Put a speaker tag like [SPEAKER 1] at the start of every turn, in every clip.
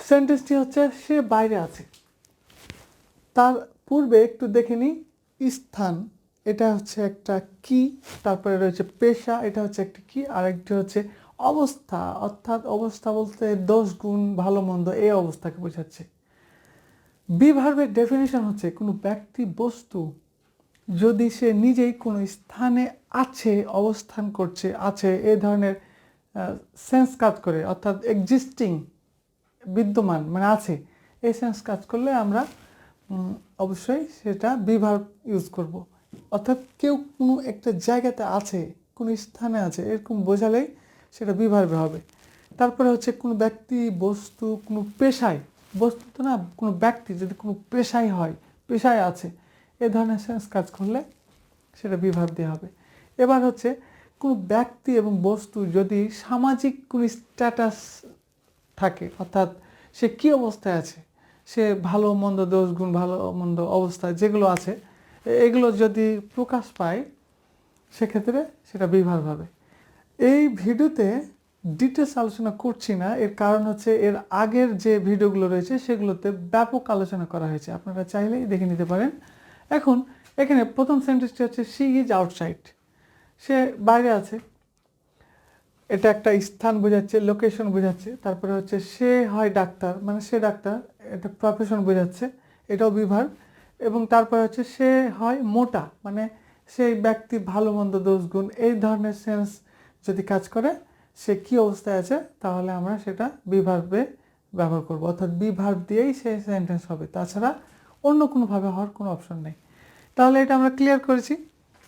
[SPEAKER 1] সেন্টেন্সটি হচ্ছে সে বাইরে আছে। তার পূর্বে একটু দেখে নিই স্থান, এটা হচ্ছে একটা কি, তারপরে রয়েছে পেশা, এটা হচ্ছে একটা কি, আর একটি হচ্ছে অবস্থা, অর্থাৎ অবস্থা বলতে দোষ গুণ ভালো মন্দ এই অবস্থাকে বোঝাচ্ছে। বি ভার্বের ডেফিনিশন হচ্ছে কোনো ব্যক্তি বস্তু যদি সে নিজেই কোনো স্থানে আছে, অবস্থান করছে, আছে এই ধরনের সেন্স কাজ করে, অর্থাৎ এক্সিস্টিং, বিদ্যমান মানে আছে, এই সেন্স কাজ করলে আমরা অবশ্যই সেটা বি ভার্ব ইউজ করব। অর্থাৎ কেউ কোনো একটা জায়গাতে আছে, কোনো স্থানে আছে, এরকম বোঝালেই সেটা বি ভার্বে হবে। তারপরে হচ্ছে কোনো ব্যক্তি বস্তু কোনো পেশায়, বস্তু তো না, কোনো ব্যক্তি যদি কোনো পেশায় হয়, পেশায় আছে, এ ধরনের সেন্স কাজ করলে সেটা বি ভার্ব দিয়ে হবে। এবার হচ্ছে কোনো ব্যক্তি এবং বস্তু যদি সামাজিক কোনো স্ট্যাটাস থাকে, অর্থাৎ সে কী অবস্থায় আছে, সে ভালো মন্দ দোষ গুণ ভালো মন্দ অবস্থায় যেগুলো আছে এগুলো যদি প্রকাশ পায় সেক্ষেত্রে সেটা বি ভার্ব হবে। এই ভিডিওতে ডিটেলস আলোচনা করছি না, এর কারণ হচ্ছে এর আগের যে ভিডিওগুলো রয়েছে সেগুলোতে ব্যাপক আলোচনা করা হয়েছে, আপনারা চাইলেই দেখে নিতে পারেন। এখন এখানে প্রথম সেন্টেন্সটি হচ্ছে শি ইজ আউটসাইড, সে বাইরে আছে, এটা একটা স্থান বোঝাচ্ছে, লোকেশন বোঝাচ্ছে। তারপরে হচ্ছে সে হয় ডাক্তার, মানে সে ডাক্তার, এটা প্রফেশন বোঝাচ্ছে, এটাও বি ভার্ব। এবং তারপরে হচ্ছে সে হয় মোটা, মানে সেই ব্যক্তি ভালো মন্দ দোষ গুণ এই ধরনের সেন্স যদি কাজ করে, সে কী অবস্থায় আছে, তাহলে আমরা সেটা বি ভার্বে ব্যবহার করব, অর্থাৎ বি ভার্ব দিয়েই সেই সেন্টেন্স হবে, তাছাড়া অন্য কোনোভাবে হওয়ার কোনো অপশন নেই। তাহলে এটা আমরা ক্লিয়ার করেছি।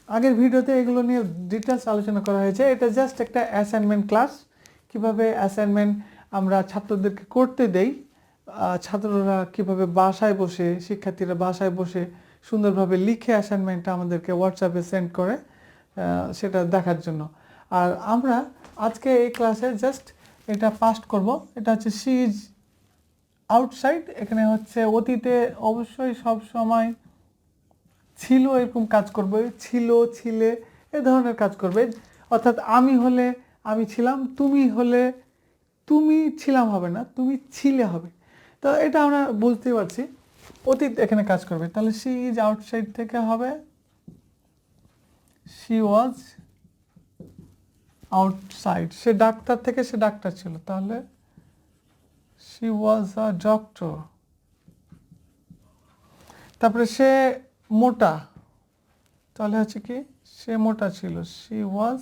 [SPEAKER 1] আগের ভিডিওতে এগুলো নিয়ে ডিটেলস আলোচনা করা হয়েছে। এটা জাস্ট একটা অ্যাসাইনমেন্ট ক্লাস, কিভাবে অ্যাসাইনমেন্ট আমরা ছাত্রদেরকে করতে দেই, ছাত্ররা কিভাবে বাসায় বসে, শিক্ষার্থীরা বাসায় বসে সুন্দরভাবে লিখে অ্যাসাইনমেন্টটা আমাদেরকে হোয়াটসঅ্যাপে সেন্ড করে, সেটা দেখার জন্য। আর আমরা আজকে এই ক্লাসে জাস্ট এটা পাস্ট করব। এটা হচ্ছে শি ইজ আউটসাইড, এখানে হচ্ছে অতীতে অবশ্যই সব সময় ছিল এরকম কাজ করবে, ছিল, ছিলে এ ধরনের কাজ করবে। অর্থাৎ আমি হলে আমি ছিলাম, তুমি হলে তুমি ছিলাম হবে না, তুমি ছিলে হবে। তো এটা আমরা বুঝতেই পারছি, অতীত এখানে কাজ করবে। তাহলে শি ইজ আউটসাইড থেকে হবে she was outside. Say doctor থেকে সে ডাক্তার ছিল, তাহলে শি ওয়াজ আ ডক্টর। তারপরে সে মোটা, তাহলে হচ্ছে কি সে মোটা ছিল, শি ওয়াজ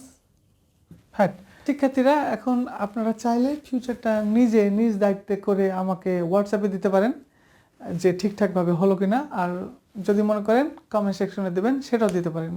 [SPEAKER 1] ফ্যাট। শিক্ষার্থীরা এখন আপনারা চাইলে ফিউচারটা নিজে নিজ দায়িত্বে করে আমাকে হোয়াটসঅ্যাপে দিতে পারেন যে ঠিকঠাকভাবে হলো কিনা, আর যদি মনে করেন কমেন্ট সেকশনে দেবেন, সেটাও দিতে পারেন।